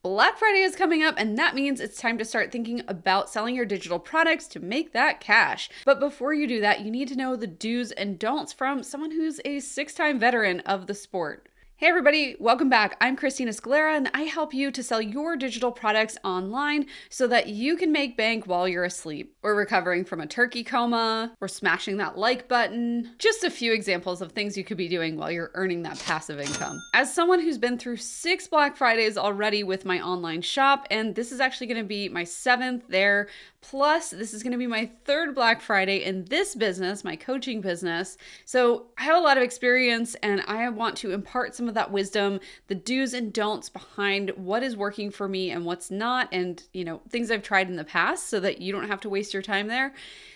Black Friday is coming up, and that means it's time to start thinking about selling your digital products to make that cash. But before you do that, you need to know the do's and don'ts from someone who's a 6-time veteran of the sport. Hey everybody, welcome back. I'm Christina Scalera, and I help you to sell your digital products online so that you can make bank while you're asleep, or recovering from a turkey coma, or smashing that like button. Just a few examples of things you could be doing while you're earning that passive income. As someone who's been through 6 Black Fridays already with my online shop, and this is actually going to be my 7th there, plus, this is going to be my 3rd Black Friday in this business, my coaching business. So I have a lot of experience, and I want to impart some of that wisdom, the do's and don'ts behind what is working for me and what's not, and things I've tried in the past so that you don't have to waste your time there.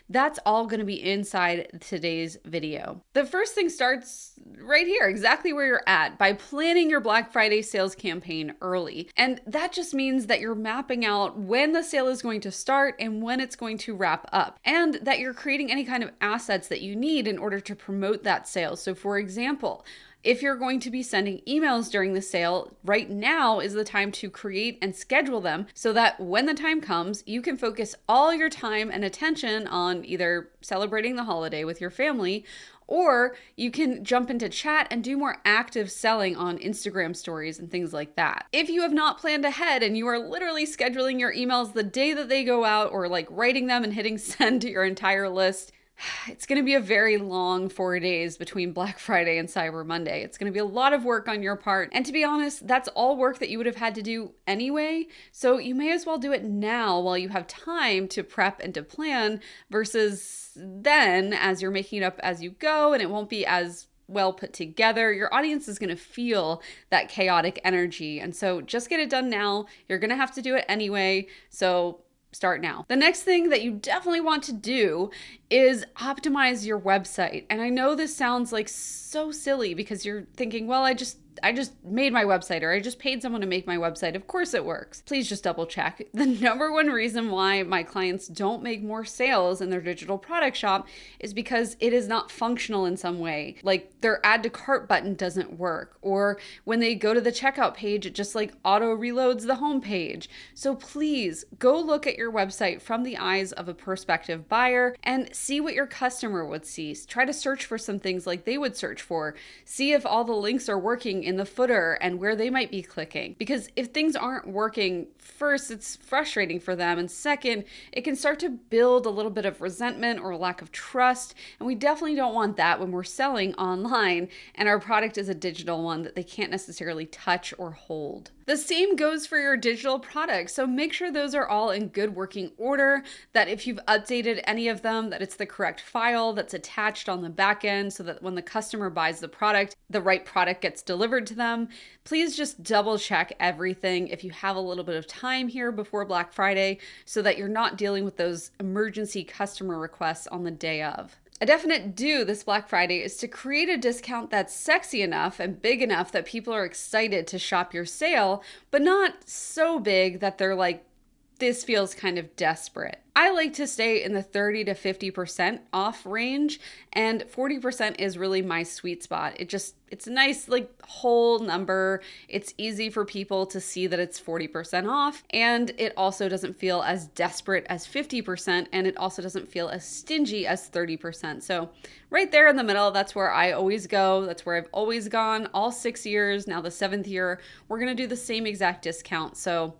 That's all going to be inside today's video. The first thing starts right here, exactly where you're at, by planning your Black Friday sales campaign early. And that just means that you're mapping out when the sale is going to start and when it's going to wrap up, and that you're creating any kind of assets that you need in order to promote that sale. So for example, if you're going to be sending emails during the sale, right now is the time to create and schedule them so that when the time comes, you can focus all your time and attention on either celebrating the holiday with your family, or you can jump into chat and do more active selling on Instagram stories and things like that. If you have not planned ahead and you are literally scheduling your emails the day that they go out, or like writing them and hitting send to your entire list, it's going to be a very long 4 days between Black Friday and Cyber Monday. It's going to be a lot of work on your part. And to be honest, that's all work that you would have had to do anyway. So you may as well do it now while you have time to prep and to plan, versus then as you're making it up as you go, and it won't be as well put together. Your audience is going to feel that chaotic energy. And so just get it done now. You're going to have to do it anyway. So start now. The next thing that you definitely want to do is optimize your website. And I know this sounds like so silly because you're thinking, well, I just made my website, or I just paid someone to make my website. Of course it works. Please just double check. The number one reason why my clients don't make more sales in their digital product shop is because it is not functional in some way. Like their add to cart button doesn't work, or when they go to the checkout page, it just like auto reloads the home page. So please go look at your website from the eyes of a prospective buyer and see what your customer would see. Try to search for some things like they would search for. See if all the links are working in the footer and where they might be clicking. Because if things aren't working, first, it's frustrating for them. And second, it can start to build a little bit of resentment or lack of trust. And we definitely don't want that when we're selling online and our product is a digital one that they can't necessarily touch or hold. The same goes for your digital products. So make sure those are all in good working order, that if you've updated any of them, that it's the correct file that's attached on the back end so that when the customer buys the product, the right product gets delivered to them. Please just double check everything if you have a little bit of time here before Black Friday so that you're not dealing with those emergency customer requests on the day of. A definite do this Black Friday is to create a discount that's sexy enough and big enough that people are excited to shop your sale, but not so big that they're like, this feels kind of desperate. I like to stay in the 30 to 50% off range, and 40% is really my sweet spot. It's a nice like whole number. It's easy for people to see that it's 40% off, and it also doesn't feel as desperate as 50%, and it also doesn't feel as stingy as 30%. So right there in the middle, that's where I always go. That's where I've always gone all 6 years. Now the 7th year, we're gonna do the same exact discount. So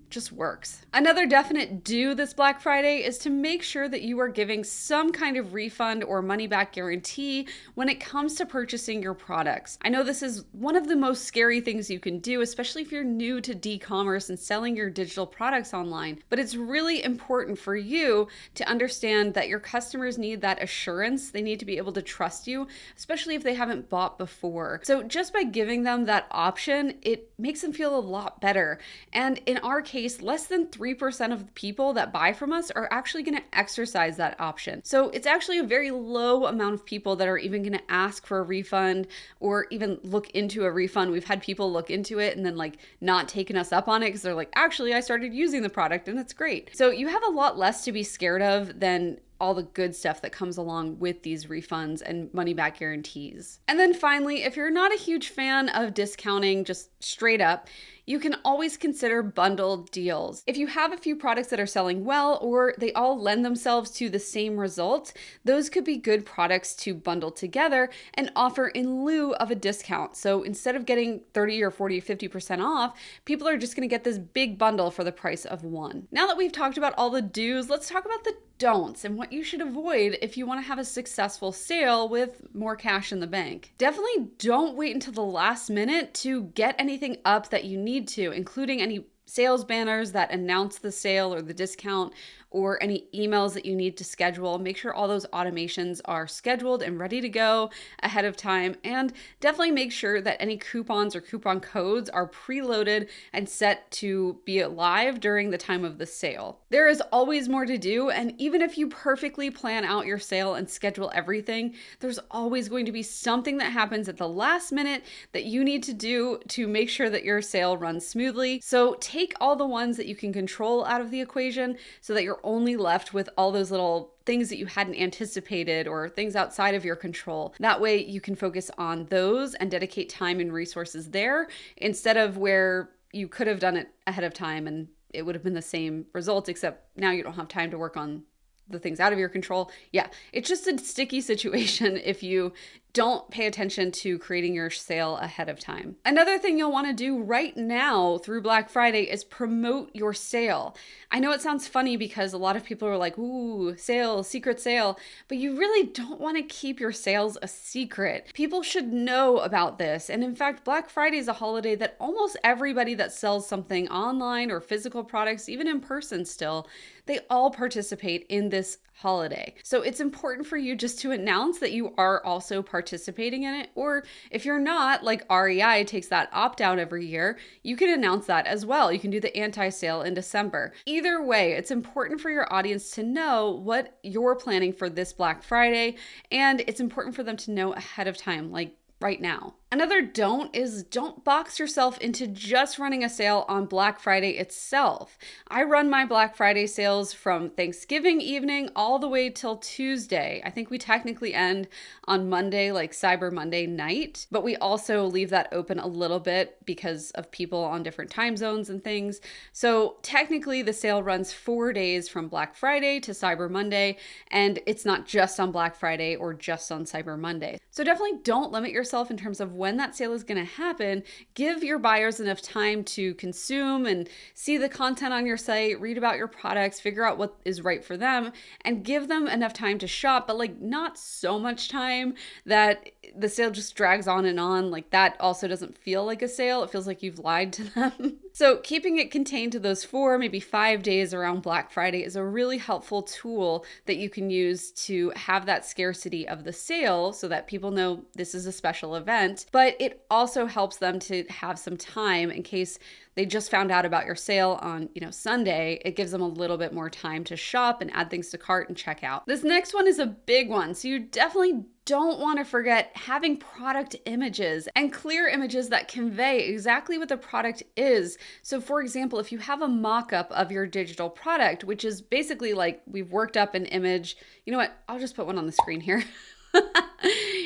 just works. Another definite do this Black Friday is to make sure that you are giving some kind of refund or money back guarantee when it comes to purchasing your products. I know this is one of the most scary things you can do, especially if you're new to e-commerce and selling your digital products online, but it's really important for you to understand that your customers need that assurance. They need to be able to trust you, especially if they haven't bought before. So just by giving them that option, it makes them feel a lot better. And in our case, less than 3% of the people that buy from us are actually going to exercise that option. So it's actually a very low amount of people that are even going to ask for a refund or even look into a refund. We've had people look into it and then like not taking us up on it because they're like, actually, I started using the product and it's great. So you have a lot less to be scared of than all the good stuff that comes along with these refunds and money back guarantees. And then finally, if you're not a huge fan of discounting just straight up, you can always consider bundled deals. If you have a few products that are selling well, or they all lend themselves to the same result, those could be good products to bundle together and offer in lieu of a discount. So instead of getting 30 or 40, 50% off, people are just going to get this big bundle for the price of one. Now that we've talked about all the do's, let's talk about the don'ts and what you should avoid if you want to have a successful sale with more cash in the bank. Definitely don't wait until the last minute to get anything up that you need to, including any sales banners that announce the sale or the discount, or any emails that you need to schedule. Make sure all those automations are scheduled and ready to go ahead of time. And definitely make sure that any coupons or coupon codes are preloaded and set to be live during the time of the sale. There is always more to do. And even if you perfectly plan out your sale and schedule everything, there's always going to be something that happens at the last minute that you need to do to make sure that your sale runs smoothly. So take all the ones that you can control out of the equation so that you're only left with all those little things that you hadn't anticipated or things outside of your control. That way you can focus on those and dedicate time and resources there instead of where you could have done it ahead of time and it would have been the same result, except now you don't have time to work on the things out of your control. Yeah, it's just a sticky situation if you don't pay attention to creating your sale ahead of time. Another thing you'll want to do right now through Black Friday is promote your sale. I know it sounds funny because a lot of people are like, ooh, sale, secret sale, but you really don't want to keep your sales a secret. People should know about this. And in fact, Black Friday is a holiday that almost everybody that sells something online or physical products, even in person still, they all participate in this holiday. So it's important for you just to announce that you are also participating in it. Or if you're not, like REI takes that opt-out every year, you can announce that as well. You can do the anti-sale in December. Either way, it's important for your audience to know what you're planning for this Black Friday, and it's important for them to know ahead of time, like right now. Another don't is don't box yourself into just running a sale on Black Friday itself. I run my Black Friday sales from Thanksgiving evening all the way till Tuesday. I think we technically end on Monday, like Cyber Monday night, but we also leave that open a little bit because of people on different time zones and things. So technically the sale runs 4 days from Black Friday to Cyber Monday, and it's not just on Black Friday or just on Cyber Monday. So definitely don't limit yourself in terms of when that sale is going to happen. Give your buyers enough time to consume and see the content on your site, read about your products, figure out what is right for them, and give them enough time to shop, but like not so much time that the sale just drags on and on. Like that also doesn't feel like a sale. It feels like you've lied to them. So keeping it contained to those 4, maybe 5 days around Black Friday is a really helpful tool that you can use to have that scarcity of the sale so that people know this is a special event, but it also helps them to have some time in case they just found out about your sale on, Sunday. It gives them a little bit more time to shop and add things to cart and check out. This next one is a big one. So you definitely don't want to forget having product images and clear images that convey exactly what the product is. So for example, if you have a mock-up of your digital product, which is basically like we've worked up an image, you know what? I'll just put one on the screen here.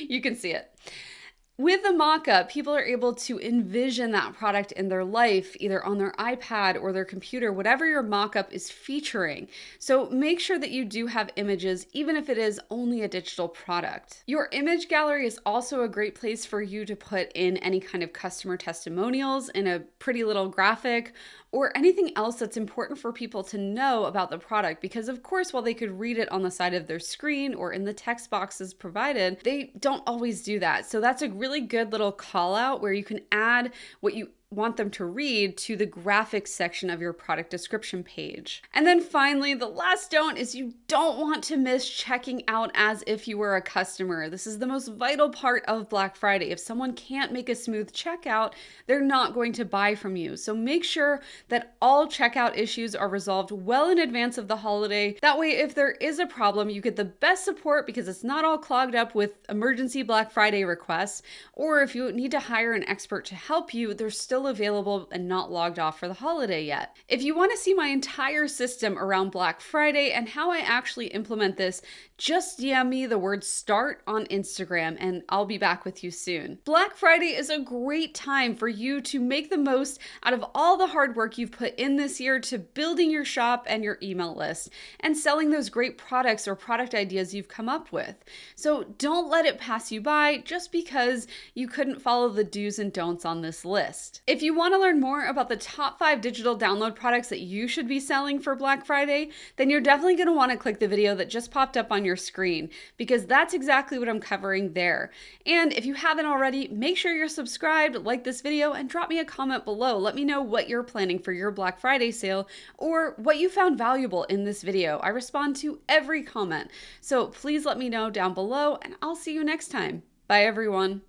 You can see it. With the mock-up, people are able to envision that product in their life, either on their iPad or their computer, whatever your mock-up is featuring. So make sure that you do have images, even if it is only a digital product. Your image gallery is also a great place for you to put in any kind of customer testimonials in a pretty little graphic, or anything else that's important for people to know about the product. Because of course, while they could read it on the side of their screen or in the text boxes provided, they don't always do that. So that's a really good little call out where you can add what you want them to read to the graphics section of your product description page. And then finally, the last don't is you don't want to miss checking out as if you were a customer. This is the most vital part of Black Friday. If someone can't make a smooth checkout, they're not going to buy from you. So make sure that all checkout issues are resolved well in advance of the holiday. That way, if there is a problem, you get the best support because it's not all clogged up with emergency Black Friday requests. Or if you need to hire an expert to help you, there's still still available and not logged off for the holiday yet. If you want to see my entire system around Black Friday and how I actually implement this, just DM me the word START on Instagram and I'll be back with you soon. Black Friday is a great time for you to make the most out of all the hard work you've put in this year to building your shop and your email list and selling those great products or product ideas you've come up with. So don't let it pass you by just because you couldn't follow the do's and don'ts on this list. If you want to learn more about the top 5 digital download products that you should be selling for Black Friday, then you're definitely going to want to click the video that just popped up on your screen, because that's exactly what I'm covering there. And if you haven't already, make sure you're subscribed, like this video, and drop me a comment below. Let me know what you're planning for your Black Friday sale or what you found valuable in this video. I respond to every comment, so please let me know down below, and I'll see you next time. Bye everyone.